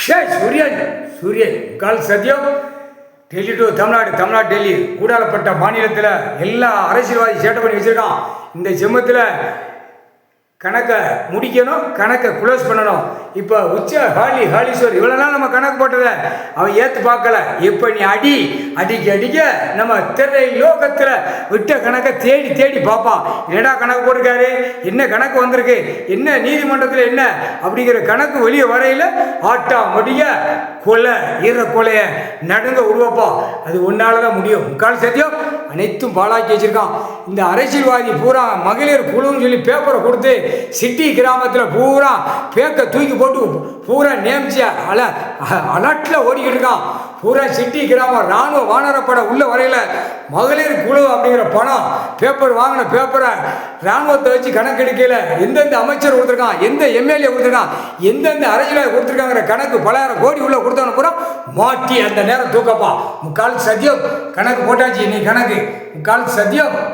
சூரியன் கால் சத்தியம். டெல்லி டு தமிழ்நாடு டெல்லி கூடாரப்பட்ட மாநிலத்தில் எல்லா அரசியல்வாதி சேட்டை பண்ணி வச்சிருக்கான். இந்த ஜென்மத்தில் கணக்கை முடிக்கணும், கணக்கை க்ளோஸ் பண்ணணும். இப்போ ஹாலீஸ்வர் இவ்வளோ நாள் நம்ம கணக்கு போட்டதை அவன் ஏற்று பார்க்கல. இப்போ நீ அடிக்க நம்ம திரை லோகத்தில் விட்ட கணக்கை தேடி பார்ப்பான். என்னடா கணக்கு போட்டிருக்காரு, என்ன கணக்கு வந்திருக்கு, என்ன நீதிமன்றத்தில் என்ன அப்படிங்கிற கணக்கு வெளியே வரையில் ஆட்டா முடிய கொலையை நடுங்க உருவப்பா. அது ஒன்னால தான் முடியும். முக்கால் சத்தியம் அனைத்தும் பாழாக்கி வச்சிருக்கான். இந்த அரசியல்வாதி பூரா மகளிர் குழுன்னு சொல்லி பேப்பரை கொடுத்து சிட்டி கிராமத்தில் பூரா பேக்கை தூக்கி போட்டு பூரா நேமிச்சு அலட்டில் ஓடிக்கிட்டு இருக்கான். பூரா சிட்டி கிராமம் இராணுவ வானரப்பட உள்ள வரையில் மகளிர் குழு அப்படிங்கிற பணம் வாங்கின பேப்பரை இராணுவத்தை வச்சு கணக்கெடுக்கையில் எந்தெந்த அமைச்சர் கொடுத்துருக்கான், எந்த எம்எல்ஏ கொடுத்துருக்கான், எந்தெந்த அரசியலாக கொடுத்துருக்காங்கிற கணக்கு பலாயிரம் கோடி உள்ள கொடுத்தவன பூரா மாட்டி அந்த நேரம் தூக்கப்பா. முக்கால் சத்தியம் கணக்கு போட்டாச்சு. இன்னைக்கு கணக்கு முக்கால் சத்தியம்.